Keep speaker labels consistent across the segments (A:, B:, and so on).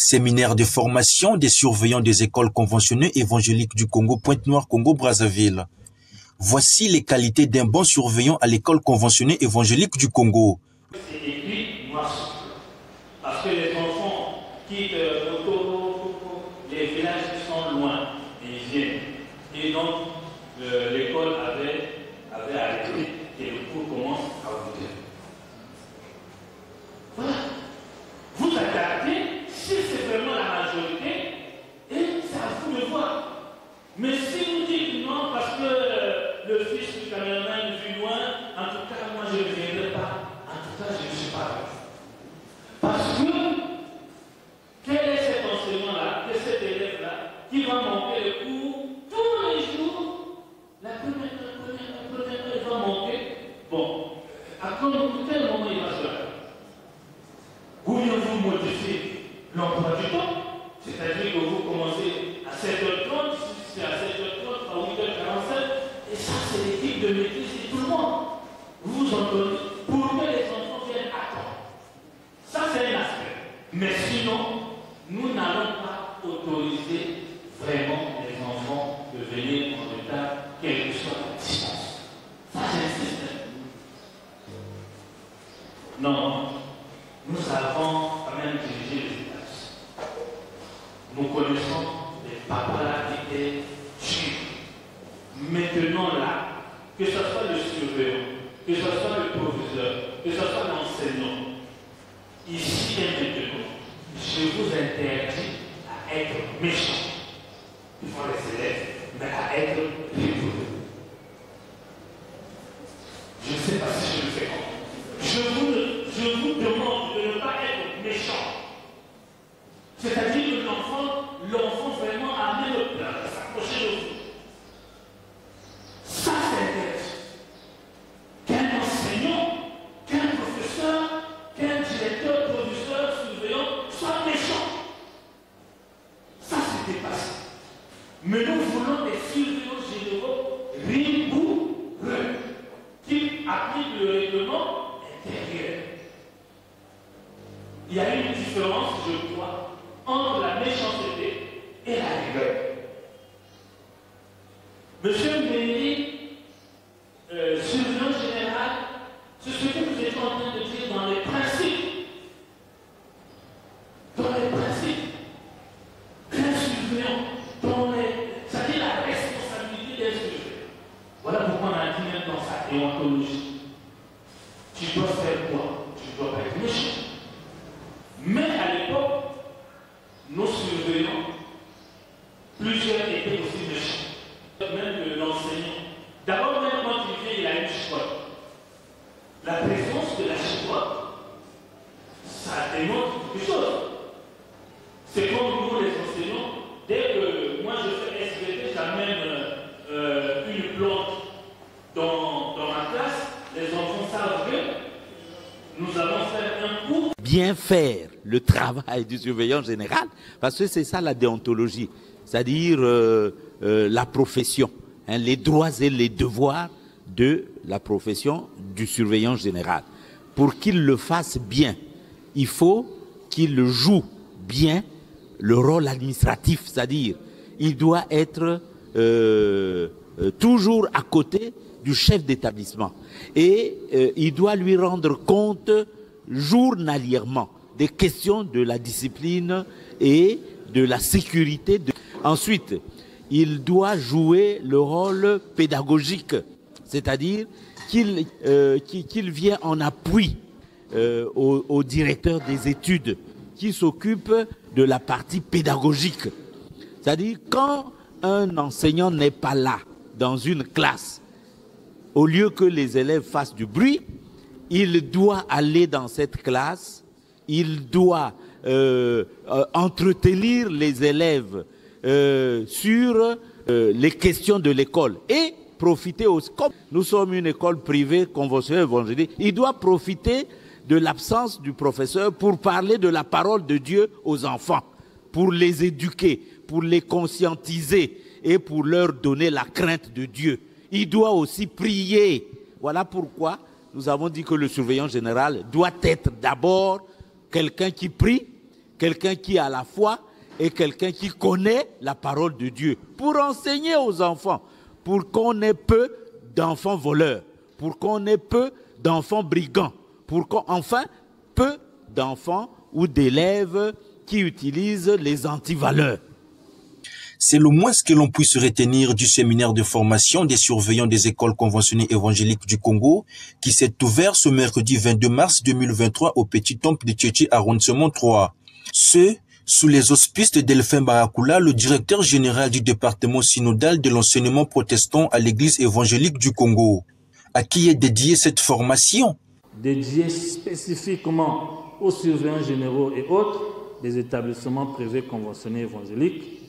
A: Séminaire de formation des surveillants des écoles conventionnées évangéliques du Congo, Pointe-Noire, Congo-Brazzaville. Voici les qualités d'un bon surveillant à l'école conventionnée évangélique du Congo.
B: C'est écrit noir sur blanc. Parce que les enfants quittent les villages qui sont loin et ils viennent. Et donc, l'école avait arrêté et le cours commence à ouvrir. Voilà. Vous regardez, si c'est vraiment la majorité, et c'est à vous de voir. Mais si vous dites non, parce que le fils du caméraman vit loin, en tout cas, moi je ne viendrai pas. En tout cas, je ne suis pas là. Parce que, quel est cet enseignant-là, quel est cet élève-là, qui va monter le cours tous les jours? La première, il va monter. Bon, à quel moment il va se faire? Ou bien vous modifiez l'emploi du temps, c'est-à-dire que vous commencez à 7h30, c'est à 7h30, à 8h45, et ça c'est l'équipe de maîtrise de tout le monde. Vous entendez, pour que les enfants viennent à temps. Ça c'est un aspect. Mais sinon, nous n'allons pas autoriser vraiment les enfants de venir en retard, quelle que soit la distance. Ça j'insiste. Non. Nous avons quand même dirigé les classes. Nous connaissons les papas là qui étaient tués. Maintenant là, que ce soit le surveillant, que ce soit le professeur, que ce soit l'enseignant, ici et maintenant, je vous interdis à être méchant. Il faut les élèves, mais à être rigoureux. Je ne sais pas si je le fais comment. Je vous demande de ne pas être méchant. C'est-à-dire que l'enfant vraiment a mis le plat, s'approcher de vous. Ça, c'est qu'un enseignant, qu'un professeur, qu'un directeur, producteur, surveillant soit méchant. Ça, c'est dépassé. Mais nous voulons des surveillants généraux rigoureux qui appliquent le règlement intérieur. Il y a une différence, je crois, entre la méchanceté et la rigueur. Monsieur Méry, surveillant général, c'est ce que vous êtes en train de dire dans les principes. Dans les principes. Un surveillant, c'est-à-dire la responsabilité des surveillants. Voilà pourquoi on a dit même dans sa déontologie. Tu dois faire quoi? Tu dois pas être méchant. Mais à l'époque, nos surveillants, plusieurs étaient aussi méchants. Même l'enseignant. D'abord, même quand il vient, il a une chicotte. La présence de la chicotte, ça démontre quelque chose. C'est comme nous, les enseignants, dès que moi je fais SVT, j'amène une plante dans ma classe, les enfants savent que nous allons faire un cours.
C: Bien faire le travail du surveillant général, parce que c'est ça la déontologie, c'est-à-dire la profession, hein, les droits et les devoirs de la profession du surveillant général. Pour qu'il le fasse bien, il faut qu'il joue bien le rôle administratif, c'est-à-dire il doit être toujours à côté du chef d'établissement et il doit lui rendre compte journalièrement des questions de la discipline et de la sécurité. Ensuite, il doit jouer le rôle pédagogique, c'est-à-dire qu'il vient en appui au directeur des études qui s'occupe de la partie pédagogique. C'est-à-dire quand un enseignant n'est pas là dans une classe, au lieu que les élèves fassent du bruit, il doit aller dans cette classe, il doit entretenir les élèves sur les questions de l'école et profiter aussi, comme nous sommes une école privée conventionnelle évangélique, il doit profiter de l'absence du professeur pour parler de la parole de Dieu aux enfants, pour les éduquer, pour les conscientiser et pour leur donner la crainte de Dieu. Il doit aussi prier. Voilà pourquoi nous avons dit que le surveillant général doit être d'abord quelqu'un qui prie quelqu'un qui a la foi et quelqu'un qui connaît la parole de Dieu pour enseigner aux enfants, pour qu'on ait peu d'enfants voleurs, pour qu'on ait peu d'enfants brigands, pour qu'enfin peu d'enfants ou d'élèves qui utilisent les antivaleurs.
A: C'est le moins ce que l'on puisse retenir du séminaire de formation des surveillants des écoles conventionnées évangéliques du Congo qui s'est ouvert ce mercredi 22 mars 2023 au Petit Temple de Tchétché arrondissement 3. Ce, sous les auspices de Delphin Barakula, le directeur général du département synodal de l'enseignement protestant à l'église évangélique du Congo. À qui est dédiée cette formation?
B: Dédiée spécifiquement aux surveillants généraux et autres des établissements privés conventionnés évangéliques.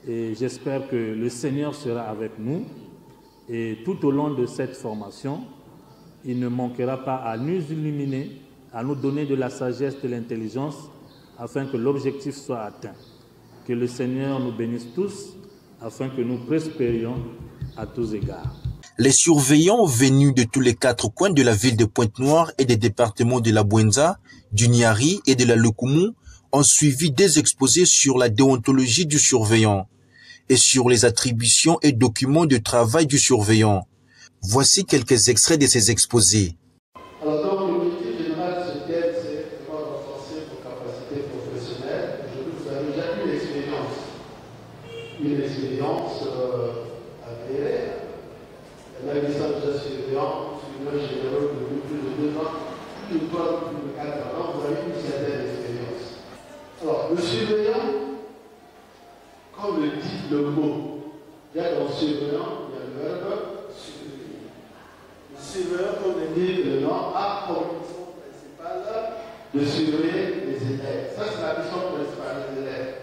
B: Et j'espère que le Seigneur sera avec nous. Et tout au long de cette formation, il ne manquera pas à nous illuminer, à nous donner de la sagesse, de l'intelligence, afin que l'objectif soit atteint. Que le Seigneur nous bénisse tous, afin que nous prospérions à tous égards.
A: Les surveillants venus de tous les 4 coins de la ville de Pointe-Noire et des départements de la Bouenza, du Niari et de la Lekumu ont suivi des exposés sur la déontologie du surveillant et sur les attributions et documents de travail du surveillant. Voici quelques extraits de ces exposés.
D: Alors donc l'objectif général de ce thème, c'est comment renforcer vos capacités professionnelles. Aujourd'hui, vous avez déjà une expérience avérée. La licence de surveillant, surveillant général depuis plus de 2 ans, plus de 3 ans, plus de 4 ans, vous avez une certaine expérience. Alors, le surveillant, comme le dit le mot, il y a dans le surveillant, il y a le verbe surveiller. Le surveillant, comme le dit le nom, a comme mission principale de surveiller les élèves. Ça, c'est la mission principale des élèves.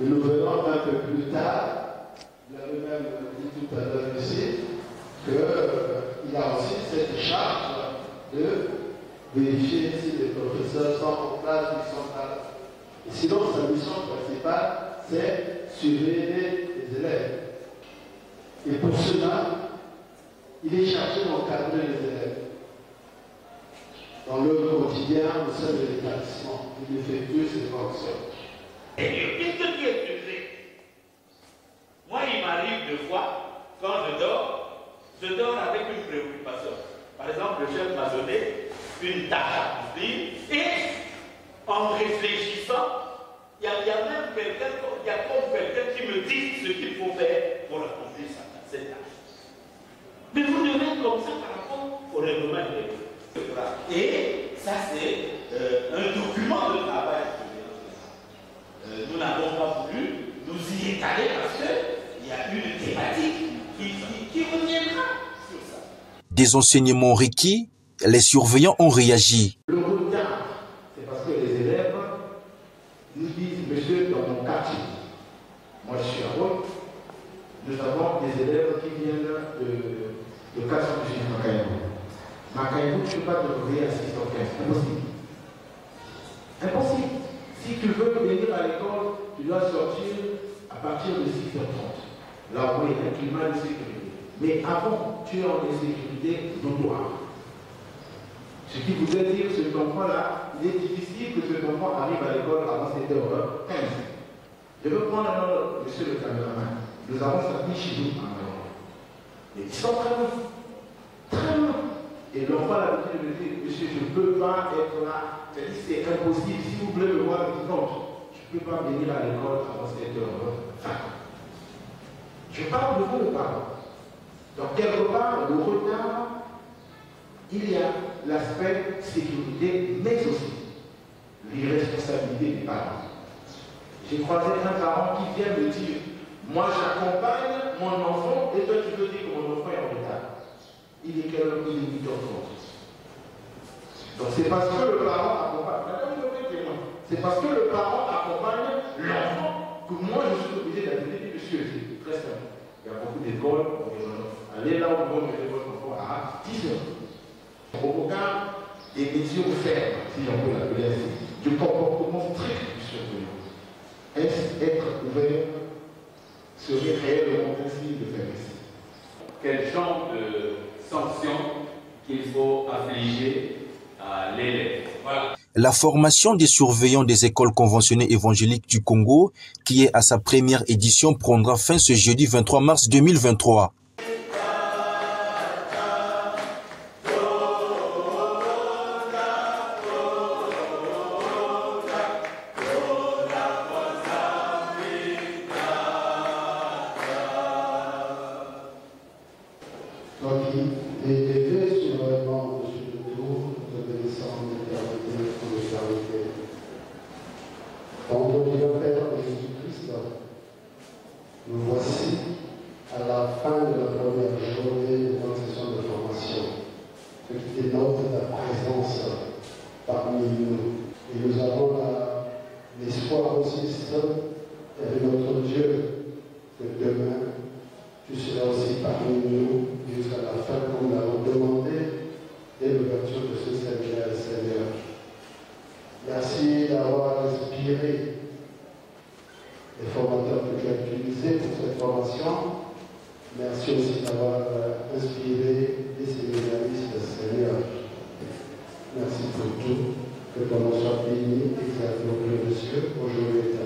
D: Et nous verrons un peu plus tard, vous l'avez même dit tout à l'heure ici, qu'il a aussi cette charge de vérifier si les professeurs sont en classe ou sont pas là. Et sinon, sa mission principale, c'est surveiller les élèves. Et pour cela, il est chargé d'encadrer les élèves dans leur quotidien au sein de l'établissement. Il effectue ses fonctions.
E: Qu'est-ce que tu es utilisé? Moi, il m'arrive deux fois, quand je dors avec une préoccupation. Par exemple, le chef m'a donné une tâche à accomplir et en réfléchissant, il y a même quelqu'un qui me dit ce qu'il faut faire pour accomplir cette tâche. Mais vous devez être comme ça par rapport au règlement de l'État. Et ça, c'est un document de travail. Nous n'avons pas voulu nous y étaler parce qu'il y a une thématique qui reviendra sur ça.
A: Des enseignements requis, les surveillants ont réagi.
D: Le retard, c'est parce que les élèves nous disent, monsieur, dans mon quartier, moi je suis à Rome, nous avons des élèves qui viennent de 400 de Makaïbou. Makaïbou, tu ne peux pas te réveiller à 6h15, impossible. Impossible. Si tu veux venir à l'école, tu dois sortir à partir de 6h30. Là où il y a un climat de sécurité. Mais avant, tu es en insécurité notoire. Ce qui voudrait dire que cet enfant-là, il est difficile que cet enfant arrive à l'école avant 7h15. Je veux prendre un autre, monsieur le caméraman. Nous avons sorti chez nous en Europe. Et ils sont très loin. Très loin. Et l'enfant a l'habitude de me dire, monsieur, je ne peux pas être là. C'est impossible. Si vous voulez me voir, je dis non. Je ne peux pas venir à l'école avant 7h20. Je parle de vous, le parent. Donc, quelque part, le retard, il y a l'aspect sécurité, mais aussi l'irresponsabilité des parents. J'ai croisé un parent qui vient me dire, moi j'accompagne mon enfant et toi tu veux dire que mon enfant est en retard. Il est quelle heure? Il est 8h30. Donc c'est parce que le parent accompagne, c'est parce que le parent accompagne l'enfant que moi je suis obligé d'appeler, monsieur, c'est très simple. Il y a beaucoup d'écoles, allez là où vous mettez votre enfant à 10h. Aucun des mesures fermes, si j'en peux l'appeler ainsi, du comportement strict du surveillant. Est-ce être ouvert serait réellement possible de faire ici?
F: Quel genre de sanctions qu'il faut affliger à l'élève? Voilà.
A: La formation des surveillants des écoles conventionnées évangéliques du Congo, qui est à sa première édition, prendra fin ce jeudi 23 mars 2023.
G: Nous voici à la fin de la première journée de concession de formation, ce qui dénote la présence parmi nous. Et nous avons l'espoir aussi, avec notre Dieu, que demain, tu seras aussi parmi nous jusqu'à la fin, comme nous l'avons demandé, dès l'ouverture de ce séminaire, Seigneur. Merci d'avoir inspiré les formateurs que tu as utilisés pour cette formation. Merci aussi d'avoir inspiré les séminaristes, Seigneur. Merci pour tout. Que ton nom soit béni, exalté au Dieu, aujourd'hui et